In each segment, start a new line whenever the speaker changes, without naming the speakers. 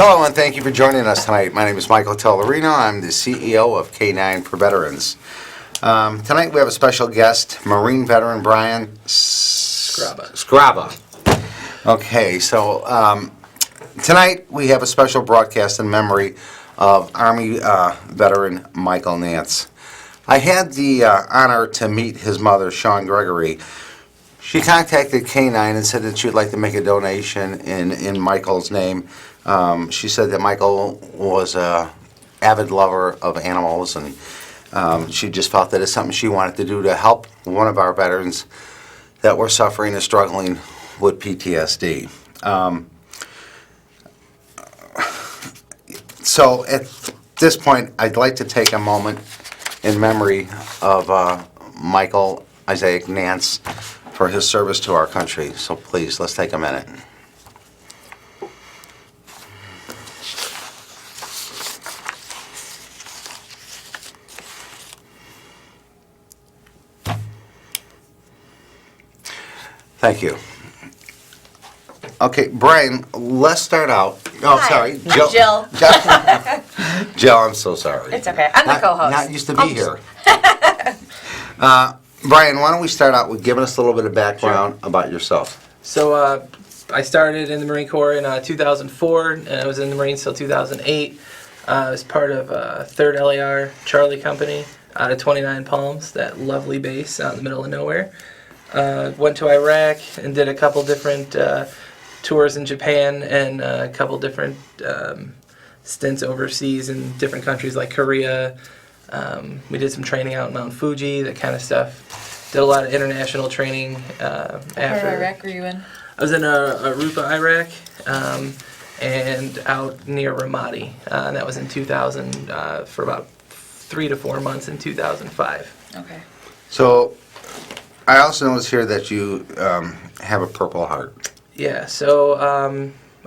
Hello and thank you for joining us tonight. My name is Michael Tellerino. I'm the CEO of K9 for Veterans. Tonight we have a special guest, Marine veteran Brian Scraba. Okay, so tonight we have a special broadcast in memory of Army veteran Michael Nance. I had the honor to meet his mother, Shawn Gregory. She contacted K9 and said that she would like to make a donation in Michael's name. She said that Michael was an avid lover of animals, and she just felt that it's something she wanted to do to help one of our veterans that were suffering and struggling with PTSD. So at this point, I'd like to take a moment in memory of Michael Isaac Nance for his service to our country. So please, let's take a minute. Thank you. Okay, Brian, let's start out. Oh,
Hi.
sorry.
Jill.
Jill, I'm so sorry.
It's okay. I'm the co-host.
Not used to be here. Brian, why don't we start out with giving us a little bit of background about yourself?
So I started in the Marine Corps in 2004, and I was in the Marines till 2008. I was part of 3rd LAR Charlie Company out of 29 Palms, that lovely base out in the middle of nowhere. Went to Iraq and did a couple different tours in Japan and a couple different stints overseas in different countries like Korea. We did some training out in Mount Fuji, that kind of stuff. Did a lot of international training after.
What part of Iraq were you in?
I was in Aruba, Iraq, and out near Ramadi. And that was in 2000 for about 3 to 4 months in 2005.
Okay.
So, I also noticed here that you have a Purple Heart.
Yeah, so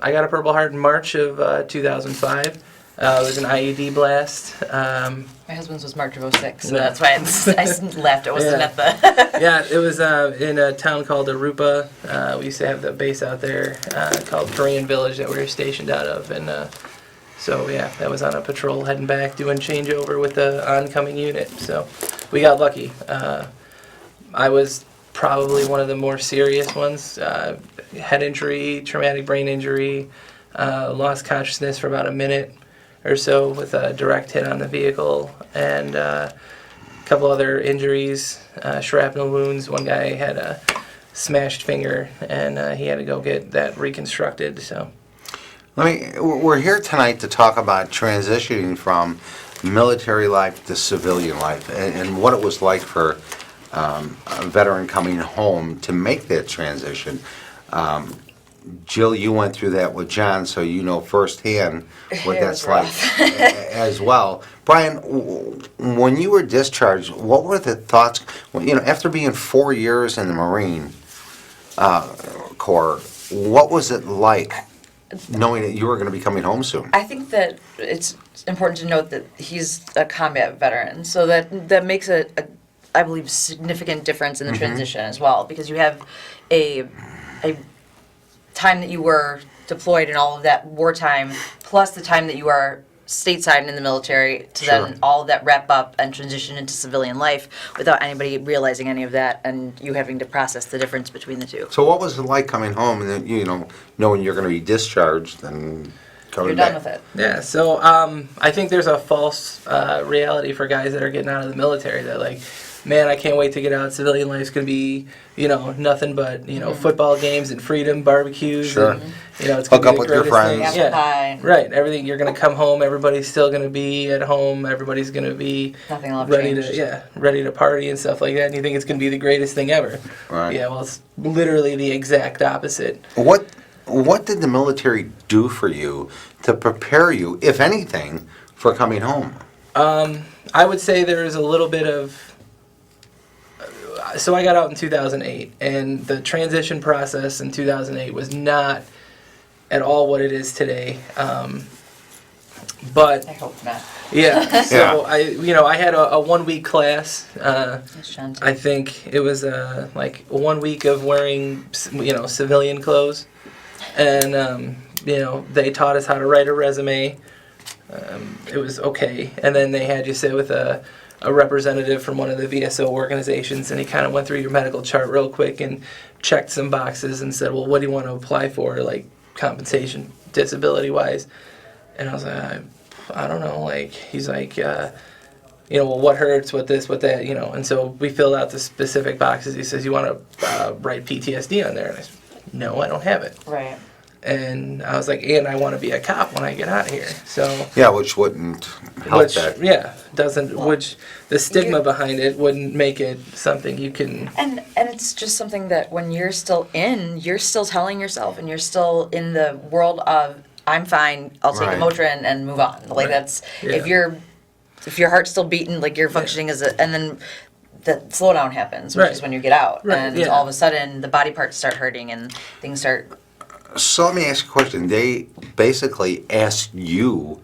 I got a Purple Heart in March of 2005. It was an IED blast.
My husband's was March of 06, so that's why I left. It wasn't at the...
Yeah, it was in a town called Aruba. We used to have the base out there called Korean Village that we were stationed out of. And so, yeah, that was on a patrol heading back, doing changeover with the oncoming unit. So we got lucky. I was probably one of the more serious ones. Head injury, traumatic brain injury, lost consciousness for about a minute or so with a direct hit on the vehicle, and a couple other injuries, shrapnel wounds. One guy had a smashed finger, and he had to go get that reconstructed. So,
We're here tonight to talk about transitioning from military life to civilian life, and what it was like for a veteran coming home to make that transition. Jill, you went through that with John, so you know firsthand what that's like as well. Brian, when you were discharged, what were the thoughts? After being 4 years in the Marine Corps, what was it like knowing that you were going to be coming home soon?
I think that it's important to note that he's a combat veteran, so that makes I believe, significant difference in the transition as well, because you have a time that you were deployed and all of that wartime, plus the time that you are stateside in the military to then all of that wrap up and transition into civilian life without anybody realizing any of that and you having to process the difference between the two.
So what was it like coming home and then, knowing you're going to be discharged and coming back?
You're done with it.
yeah, so I think there's a false reality for guys that are getting out of the military that, like, man, I can't wait to get out. Civilian life's going to be, nothing but, football games and freedom, barbecues.
Sure.
And, it's going
Hook
to
up
be the
with your
greatest thing.
friends.
Apple pie.
Right. Everything. You're going to come home. Everybody's still going to be at home. Everybody's going to be
Nothing will have
ready
changed.
ready to party and stuff like that. And you think it's going to be the greatest thing ever.
Right.
Yeah, well, it's literally the exact opposite.
What did the military do for you to prepare you, if anything, for coming home?
I would say there is a little bit of... So I got out in 2008, and the transition process in 2008 was not at all what it is today. But
I hope not.
yeah, so I had a 1 week class.
Sean,
I think it was like 1 week of wearing civilian clothes, and they taught us how to write a resume. It was okay. And then they had you sit with a representative from one of the VSO organizations, and he kind of went through your medical chart real quick and checked some boxes and said, well, what do you want to apply for, like compensation, disability-wise? And I was like, I don't know. Like, he's like, well, what hurts, what this, what that, And so we filled out the specific boxes. He says, you want to write PTSD on there? And I said, no, I don't have it.
Right.
And I was like, and I want to be a cop when I get out of here. So
Yeah, which wouldn't help that.
Which the stigma behind it wouldn't make it something you can.
And it's just something that when you're still telling yourself, and you're still in the world of, I'm fine, I'll take
Right.
a Motrin and move on. Like
Right.
that's,
Yeah.
if your heart's still beating, like you're functioning and then the slowdown happens, which
Right.
is when you get out.
Right,
And
yeah.
all of a sudden the body parts start hurting and things start.
So let me ask you a question. They basically asked you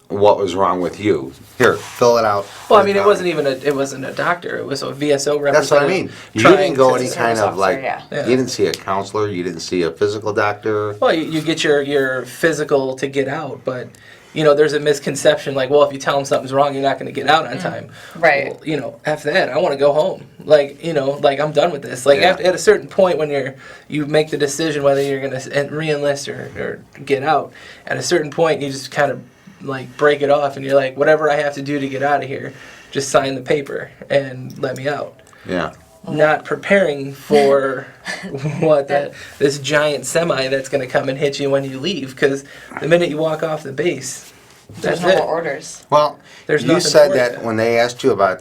what was wrong with you. Here, fill it out.
Well, I mean, it wasn't a doctor. It was a VSO representative.
That's what I mean. You
trying
didn't go
to-
any kind of
officer,
like,
yeah.
Yeah.
you didn't see a counselor, you didn't see a physical doctor.
Well, you get your physical to get out, but there's a misconception like, well, if you tell them something's wrong, you're not going to get out on time.
Right.
Well, after that, I want to go home. Like, like I'm done with this. Like,
Yeah.
at a certain point when you make the decision whether you're going to re-enlist or get out, at a certain point, you just kind of like break it off and you're like, whatever I have to do to get out of here, just sign the paper and let me out.
Yeah.
Not preparing for this giant semi that's going to come and hit you when you leave, because the minute you walk off the base,
There's
that's
no
it.
more orders.
Well,
There's
you
nothing
said
for
that
it.
when they asked you about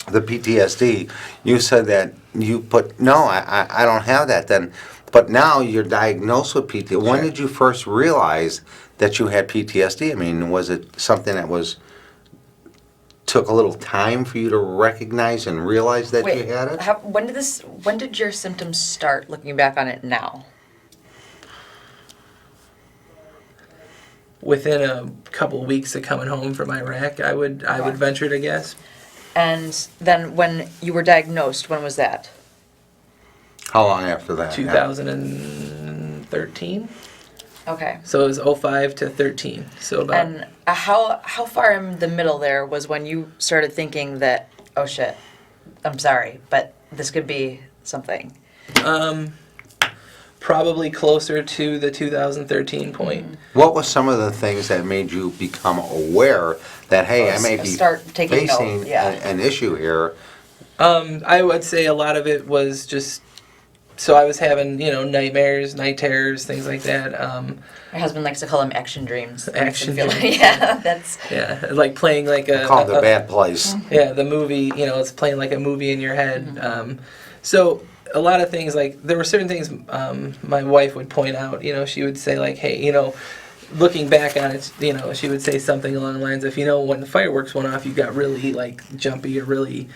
the PTSD, you said that you put, no, I don't have that then. But now you're diagnosed with PTSD. When
Sure.
did you first realize that you had PTSD? I mean, was it something that took a little time for you to recognize and realize that
Wait,
you had it?
when did your symptoms start, looking back on it now?
Within a couple weeks of coming home from Iraq, I would venture to guess.
And then when you were diagnosed, when was that?
How long after that?
2013.
Okay.
So it was 05 to 13. So about
And how far in the middle there was when you started thinking that, oh shit, I'm sorry, but this could be something?
probably closer to the 2013 point.
What were some of the things that made you become aware that, hey, I may be
Start taking note,
facing
yeah.
an issue here?
I would say a lot of it was just, so I was having, nightmares, night terrors, things like that.
My husband likes to call them action dreams.
Action
Feel-
dreams.
Yeah, that's.
Yeah, like playing like
Called the bad place.
Yeah, the movie, it's playing like a movie in your head. So a lot of things, like, there were certain things my wife would point out, she would say, like, hey, looking back on it, she would say something along the lines of, when the fireworks went off, you got really, like, jumpy or really,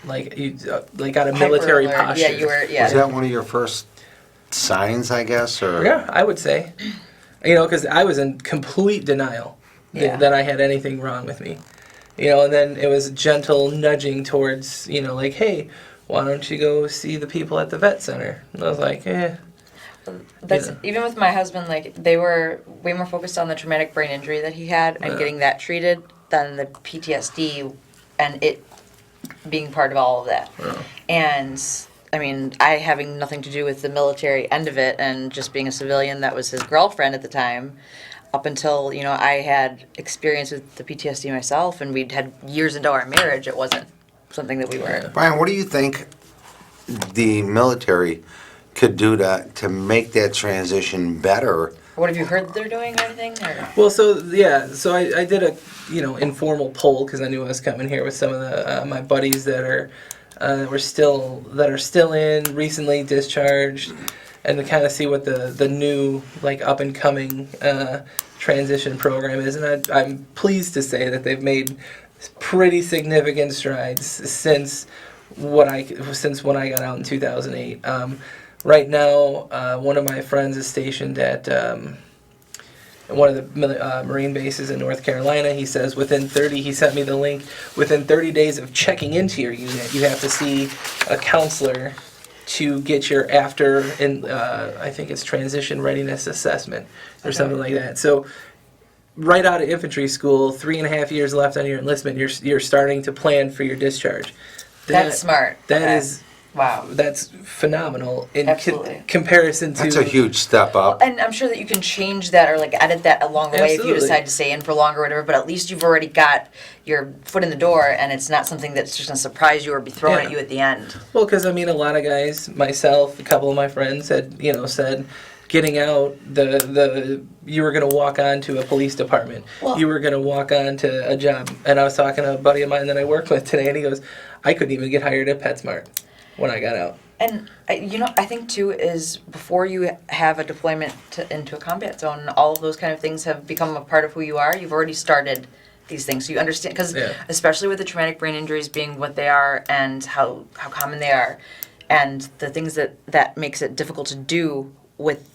like, you got a military
Hyper alert.
posture.
Yeah, you were, yeah.
Was that one of your first signs, I guess? Or
Yeah, I would say. Because I was in complete denial
Yeah.
that I had anything wrong with me. And then it was gentle nudging towards, like, hey, why don't you go see the people at the vet center? And I was like,
That's
Yeah.
even with my husband. Like, they were way more focused on the traumatic brain injury that he had and
Yeah.
getting that treated than the PTSD and it being part of all of that.
Yeah.
And I mean, I having nothing to do with the military end of it and just being a civilian that was his girlfriend at the time, up until I had experience with the PTSD myself, and we'd had years into our marriage. It wasn't something that we were.
Brian, what do you think the military could do to make that transition better?
What have you heard that they're doing or anything? Or?
well, so I did a informal poll because I knew I was coming here with some of the my buddies that are still in, recently discharged, and to kind of see what the new, like, up and coming transition program is. And I'm pleased to say that they've made pretty significant strides since when I got out in 2008. Right now, one of my friends is stationed at one of the Marine bases in North Carolina. He says he sent me the link, within 30 days of checking into your unit, you have to see a counselor to get your after, and I think it's transition readiness assessment or something like that. So right out of infantry school, 3.5 years left on your enlistment, you're starting to plan for your discharge.
That's smart.
That is
wow.
That's phenomenal in
Absolutely.
comparison to.
That's a huge step up.
And I'm sure that you can change that or like edit that along the way if you
Absolutely.
decide to stay in for longer or whatever, but at least you've already got your foot in the door and it's not something that's just going to surprise you or be thrown
Yeah.
at you at the end.
Well, because I mean, a lot of guys, myself, a couple of my friends had, said, getting out, you were gonna walk onto a police department,
Well-
you were gonna walk onto a job. And I was talking to a buddy of mine that I work with today, and he goes, "I couldn't even get hired at PetSmart when I got out."
And I think too is before you have a deployment into a combat zone, all of those kind of things have become a part of who you are. You've already started these things, so you understand. Because
Yeah.
especially with the traumatic brain injuries being what they are and how common they are, and the things that makes it difficult to do with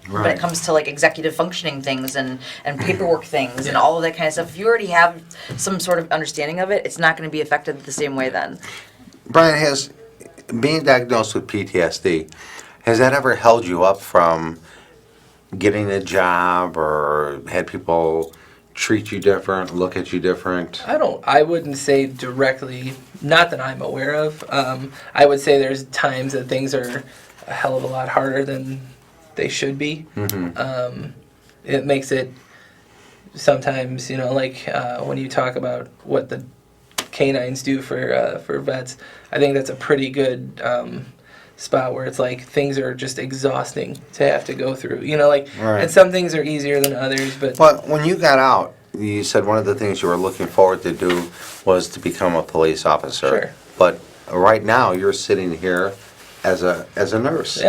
when
Right.
it comes to like executive functioning things and paperwork things and
Yeah.
all of that kind of stuff. If you already have some sort of understanding of it, it's not going to be affected the same way then.
Brian, has being diagnosed with PTSD, has that ever held you up from getting a job or had people treat you different, look at you different?
I wouldn't say directly, not that I'm aware of. I would say there's times that things are a hell of a lot harder than they should be. It makes it sometimes, when you talk about what the K9s do for vets, I think that's a pretty good spot where it's like things are just exhausting to have to go through.
Right.
And some things are easier than others, but
But when you got out, you said one of the things you were looking forward to do was to become a police officer.
Sure.
But right now, you're sitting here as a nurse.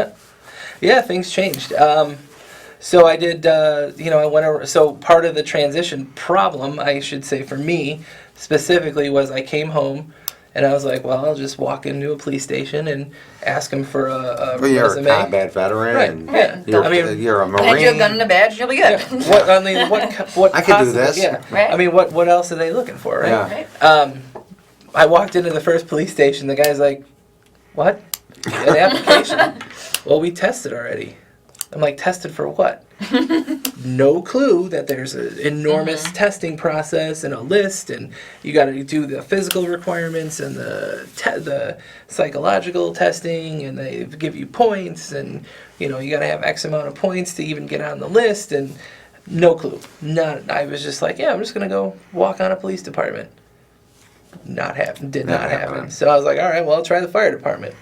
Yeah, things changed. So I did, I went over, so part of the transition problem, I should say for me specifically, was I came home and I was like, well, I'll just walk into a police station and ask them for a
But you're
resume.
a combat veteran.
Right,
And
yeah.
You're,
I mean,
you're a
And hand you a gun
Marine.
and a badge, you'll be good.
What
I could do
possibly-
this.
Yeah.
Right.
I mean, what else are they looking for, right?
Yeah.
Right?
I walked into the first police station. The guy's like, "What? An application? Well, we tested already." I'm like, "Tested for what?" No clue that there's an enormous testing process and a list, and you got to do the physical requirements and the psychological testing, and they give you points, and you got to have X amount of points to even get on the list, and no clue. I was just like, "Yeah, I'm just gonna go walk on a police department." Did not happen. So I was like, all right, well, I'll try the fire department.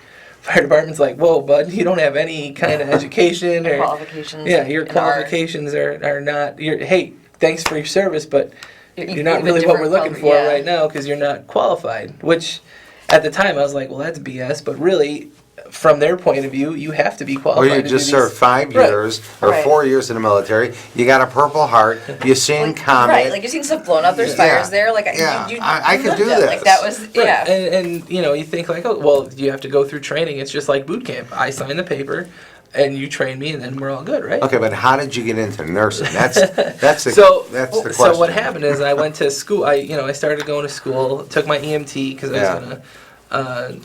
Fire department's like, whoa, bud, you don't have any kind of education or
Qualifications.
yeah, your
in
qualifications are not. Hey, thanks for your service, but
You
you're not
have a
really what we're
different
looking for
yeah.
right now because you're not qualified. Which, at the time, I was like, well, that's BS. But really, from their point of view, you have to be
Or
qualified.
you
to
just
do
served
these.
5
Right.
years or
Right.
4 years in the military. You got a Purple Heart. You've seen
Like,
combat.
right, like you've seen stuff blown up, there's
Yeah.
fires there, like
Yeah.
you
I could
lived
do
it.
this.
Like that was
Right.
yeah.
And you think like, oh, well, you have to go through training. It's just like boot camp. I sign the paper, and you train me, and then we're all good, right?
Okay, but how did you get into nursing? That's the that's the question.
So what happened is I went to school. I started going to school. Took my EMT because I was gonna,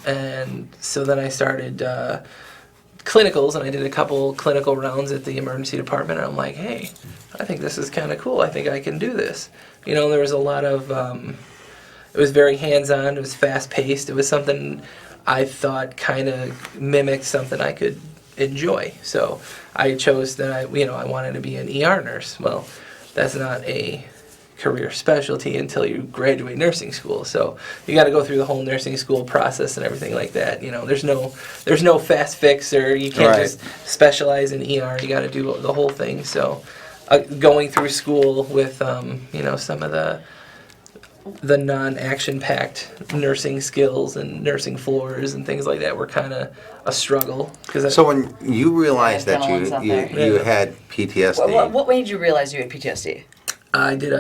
and so then I started clinicals, and I did a couple clinical rounds at the emergency department. And I'm like, hey, I think this is kind of cool. I think I can do this. There was a lot of. It was very hands-on. It was fast-paced. It was something I thought kind of mimicked something I could enjoy. So I chose that I wanted to be an ER nurse. Well, that's not a career specialty until you graduate nursing school. So you got to go through the whole nursing school process and everything like that. There's no fast fix, or you can't
Right.
just specialize in ER. You got to do the whole thing. So going through school with some of the non-action packed nursing skills and nursing floors and things like that were kind of a struggle.
So when you realized
Yeah,
that
adrenaline's up
you
there.
you had PTSD,
What made you realize you had PTSD?
I did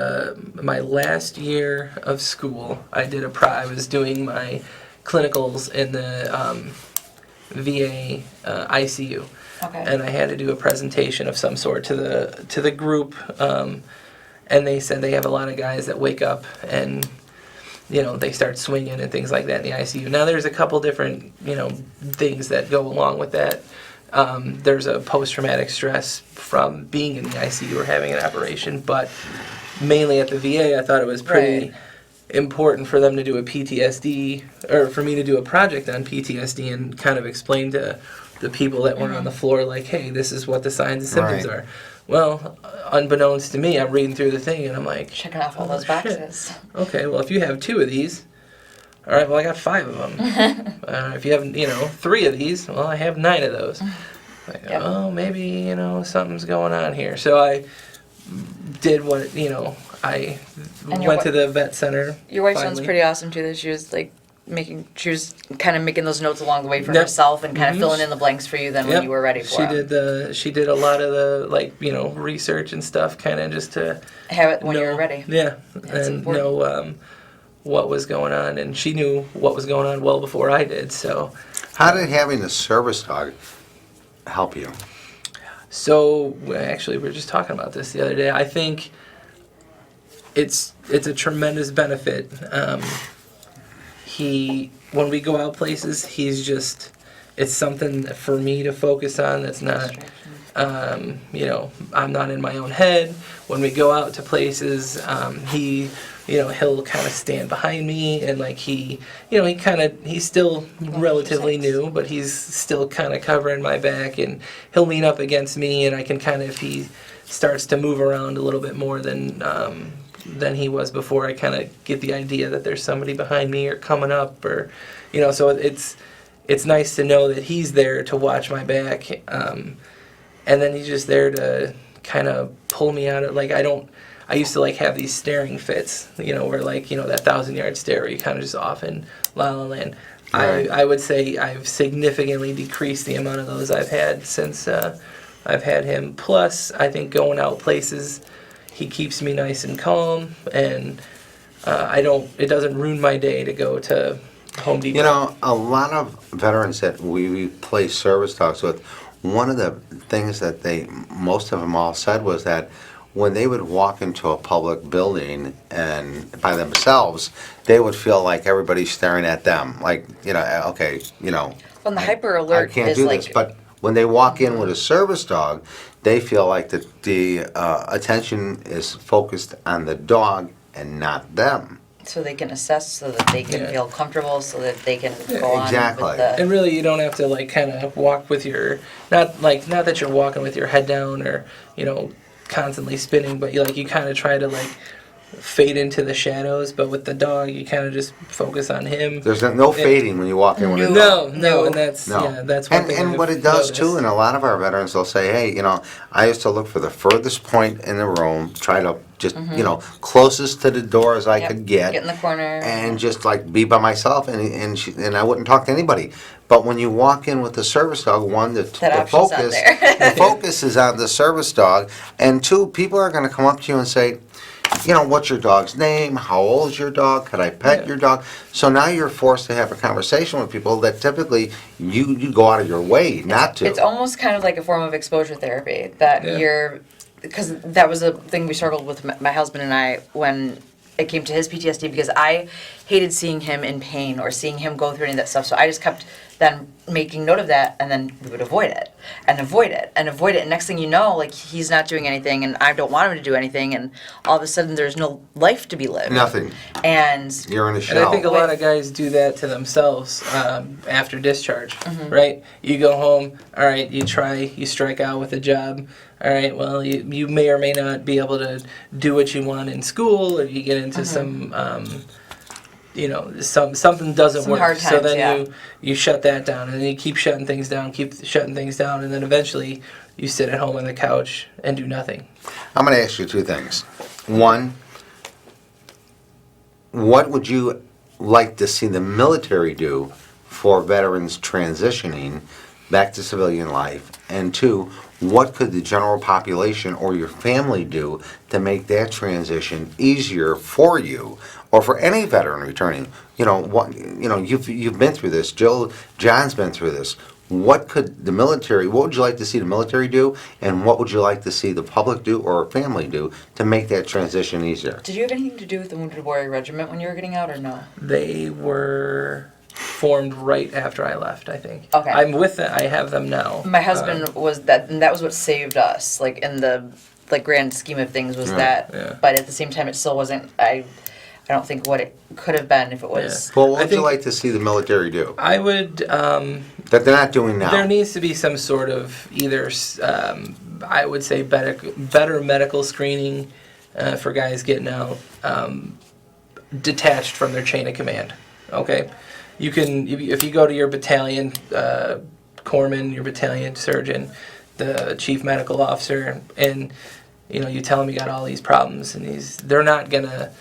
my last year of school. I was doing my clinicals in the VA ICU,
Okay.
and I had to do a presentation of some sort to the group. And they said they have a lot of guys that wake up and they start swinging and things like that in the ICU. Now there's a couple different, things that go along with that. There's a post-traumatic stress from being in the ICU or having an operation, but mainly at the VA, I thought it was pretty important for them to do a PTSD, or for me to do a project on PTSD and kind of explain to the people that were on the floor, like, hey, this is what the signs and symptoms are. Well, unbeknownst to me, I'm reading through the thing and I'm like,
Checking off all those
shit.
boxes.
Okay, well, if you have 2 of these, all right, well, I got 5 of them. If you have, 3 of these, well, I have 9 of those. Like, oh, maybe, something's going on here. So I did what, I went to the vet center.
Your wife
finally.
sounds pretty awesome too. That she was like she was kind of making those notes along the way for
Yep.
herself and kind of filling in the blanks for you then when
Yep.
you were ready for it.
She did a lot of the research and stuff, kind of just to
Have it when you
know-
were ready.
Yeah,
That's
and
important.
know what was going on, and she knew what was going on well before I did. So,
How did having a service dog help you?
actually, we were just talking about this the other day. I think it's a tremendous benefit. When we go out places, it's something for me to focus on. That's not, I'm not in my own head. When we go out to places, he'll kind of stand behind me, and like he's still relatively new, but he's still kind of covering my back, and he'll lean up against me, and I can kind of, if he starts to move around a little bit more than he was before, I kind of get the idea that there's somebody behind me or coming up, or, so it's nice to know that he's there to watch my back, and then he's just there to kind of pull me out of, I used to have these staring fits, where that 1,000-yard stare where you kind of just off in La La Land.
Right.
I would say I've significantly decreased the amount of those I've had since I've had him. Plus, I think going out places, he keeps me nice and calm, and it doesn't ruin my day to go to Home Depot.
A lot of veterans that we play service dogs with, one of the things that most of them all said was that when they would walk into a public building and by themselves, they would feel like everybody's staring at them. Like, okay,
When the hyper
I
alert
can't
is
do
like
this. But when they walk in with a service dog, they feel like the attention is focused on the dog and not them.
so they can assess, so that they can
Yeah.
feel comfortable, so that they can go on
exactly.
with the
And really, you don't have to kind of walk with your not that you're walking with your head down or constantly spinning, but you kind of try to fade into the shadows. But with the dog, you kind of just focus on him.
There's no fading when you walk in with a dog.
No, and that's
No.
that's one thing.
And what
I've
it does too,
noticed.
and a lot of our veterans will say, hey, I used to look for the furthest point in the room, try to just, closest to the door as I
Yep.
could get.
Get in the corner.
And just be by myself, and I wouldn't talk to anybody. But when you walk in with the service dog, one, the
option's not
focus,
there.
the focus is on the service dog, and two, people are going to come up to you and say, what's your dog's name? How old is your dog? Could I pet your dog? So now you're forced to have a conversation with people that typically you go out of your way not to.
It's almost kind of like a form of exposure therapy that because that was a thing we struggled with, my husband and I, when it came to his PTSD, because I hated seeing him in pain or seeing him go through any of that stuff. So I just kept then making note of that, and then we would avoid it and avoid it and avoid it. And next thing you know, he's not doing anything, and I don't want him to do anything, and all of a sudden there's no life to be lived.
Nothing.
And
You're in a
And
shell.
I think a lot of guys do that to themselves after discharge, right? You go home, all right, you strike out with a job. All right, well, you may or may not be able to do what you want in school, or you get into some, something doesn't
Some
work.
hard
So
times,
then you shut that down, and then you keep shutting things down, and then eventually you sit at home on the couch and do nothing.
I'm going to ask you two things. One, what would you like to see the military do for veterans transitioning back to civilian life? And two, what could the general population or your family do to make that transition easier for you or for any veteran returning? You've been through this. John's been through this. what would you like to see the military do, and what would you like to see the public do or family do to make that transition easier?
Did you have anything to do with the Wounded Warrior Regiment when you were getting out, or no?
They were formed right after I left, I think.
Okay.
I'm with them. I have them now.
My husband was that, and that was what saved us, like in the grand scheme of things, was
Right.
that.
Yeah.
But at the same time, it still wasn't. I don't think what it could have been if it was.
Well, what
I
would you
think-
like to see the military do
I would.
that they're not doing now?
There needs to be some sort of either, I would say, better medical screening for guys getting out, detached from their chain of command. Okay, you can if you go to your battalion corpsman, your battalion surgeon, the chief medical officer, and you tell them you got all these problems, and they're not gonna.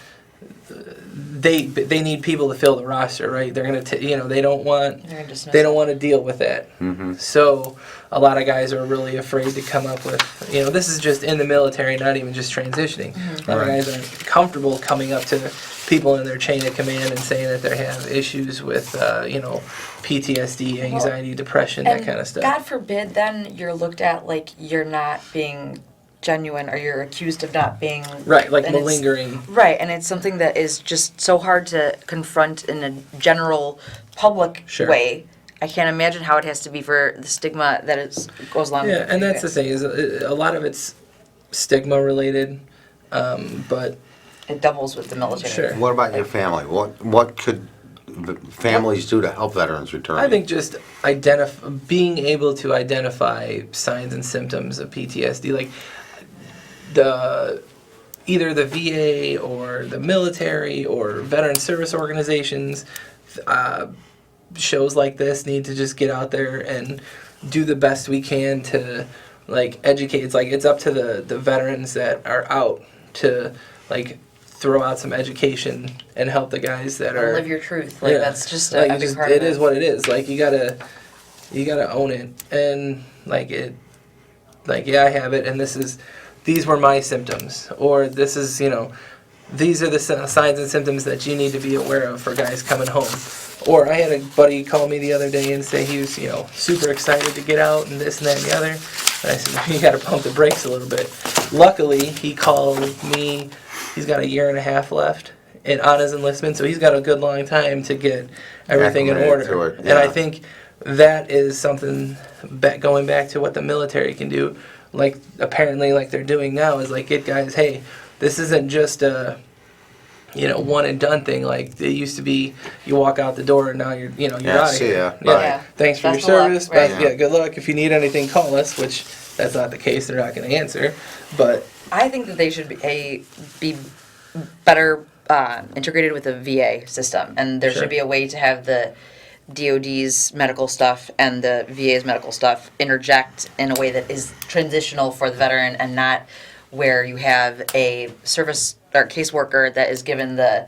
They need people to fill the roster, right? They're gonna they don't want
They're gonna dismiss
they don't want to deal with that.
Mm-hmm.
So a lot of guys are really afraid to come up with this is just in the military, not even just transitioning. A lot of guys aren't comfortable coming up to people in their chain of command and saying that they have issues with PTSD, anxiety, depression, that kind of stuff.
God forbid, then you're looked at like you're not being genuine, or you're accused of not being
Right, like
and it's-
malingering.
Right, and it's something that is just so hard to confront in a general public
Sure.
way. I can't imagine how it has to be for the stigma that goes along with
Yeah,
it.
and that's the thing is a lot of it's stigma related, but
It doubles with the military.
Sure.
What about your family? What could families do to help veterans return?
I think just being able to identify signs and symptoms of PTSD, like either the VA or the military or veteran service organizations, shows like this need to just get out there and do the best we can to educate. It's up to the veterans that are out to throw out some education and help the guys that
Or
are
live your truth. That's just a big part
it
of it.
is what it is. You gotta own it, and I have it, and these were my symptoms, or this is these are the signs and symptoms that you need to be aware of for guys coming home. Or I had a buddy call me the other day and say he was super excited to get out and this and that and the other, and I said, well, you gotta pump the brakes a little bit. Luckily, he called me. He's got 1.5 years left on his enlistment, so he's got a good long time to get everything in
Acclimated
order.
to it,
And I
yeah.
think that is something going back to what the military can do, apparently they're doing now, is get guys, hey, this isn't just a one and done thing like it used to be. You walk out the door and now you're you're
Yeah,
out of
see
here.
ya. Bye.
Yeah.
Thanks for your
Best of luck,
service.
right.
Yeah, good luck. If you need anything, call us. Which that's not the case. They're not going to answer. But
I think that they should be better integrated with the VA system, and there
Sure.
should be a way to have the DoD's medical stuff and the VA's medical stuff interject in a way that is transitional for the veteran, and not where you have a service or caseworker that is given the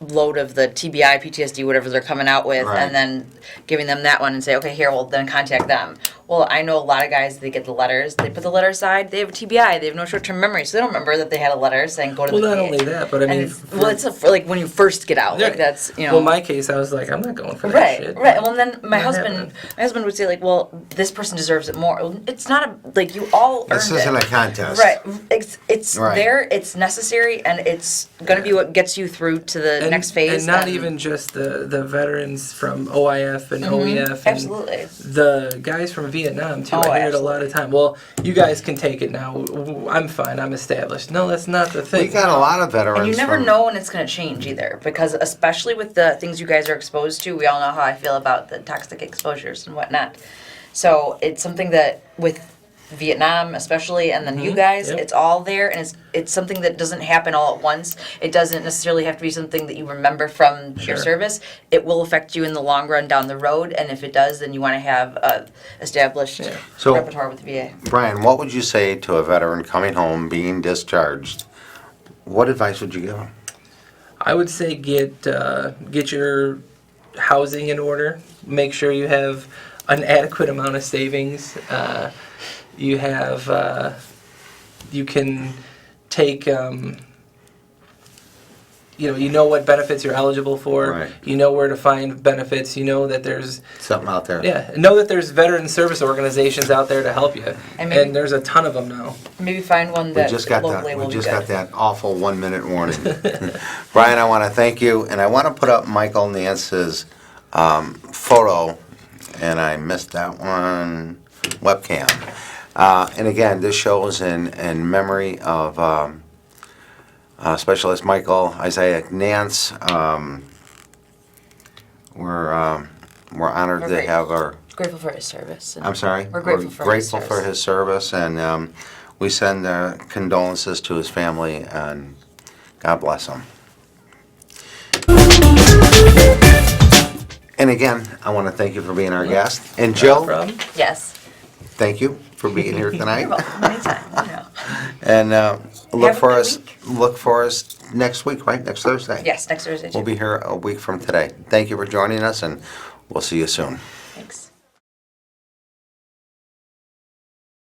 load of the TBI, PTSD, whatever they're coming out with,
Right.
and then giving them that one and say, okay, here, well, then contact them. Well, I know a lot of guys, they get the letters, they put the letter aside, they have a TBI, they have no short-term memory, so they don't remember that they had a letter saying go to
well,
the
not
VA.
only that, but I mean,
And it's when you first get out,
Yeah.
that's,
well, in my case, I was like, I'm not going for that
Right,
shit.
right. Well, then my
Not
husband
happening.
would say like, well, this person deserves it more. Well, it's not you all
This
earned
isn't
it.
a contest.
Right. It's
Right.
there. It's necessary, and it's gonna be what gets you through to the next phase.
And not even just the veterans from OIF and OEF. And
Absolutely.
the guys from Vietnam, too.
Oh,
I hear it a lot
absolutely.
of time. Well, you guys can take it now. I'm fine. I'm established. No, that's not the thing.
We got a lot of veterans.
And you never
from-
know when it's going to change either, because especially with the things you guys are exposed to, we all know how I feel about the toxic exposures and whatnot. So it's something that with Vietnam especially, and then you guys,
Yep.
it's all there, and it's something that doesn't happen all at once. It doesn't necessarily have to be something that you remember from your
Sure.
service. It will affect you in the long run down the road, and if it does, then you want to have a established
Yeah.
So-
repertoire with the VA.
Brian, what would you say to a veteran coming home, being discharged? What advice would you give him?
I would say get your housing in order. Make sure you have an adequate amount of savings. You have you can take you know what benefits you're eligible for.
Right.
You know where to find benefits. You know that there's
Something out there.
know that there's veteran service organizations out there to help you,
And maybe-
and there's a ton of them now.
Maybe find one
We
that
just got
locally
that.
will
We
be
just
good.
got that awful 1-minute warning. Brian, I want to thank you, and I want to put up Michael Nance's photo, and I missed that one. Webcam. And again, this shows in memory of Specialist Michael Isaiah Nance. We're honored to have our.
Grateful for his service. and
I'm sorry.
We're grateful for his service.
for his service, and we send condolences to his family, and God bless him. And again, I want to thank you for being our guest. And Jill,
Yes.
thank you for being here tonight.
You're welcome. Anytime.
And look
Have a
for
good
us. Look for us next week, right? Next Thursday.
Yes, next Thursday.
We'll be here a week from today. Thank you for joining us, and we'll see you soon.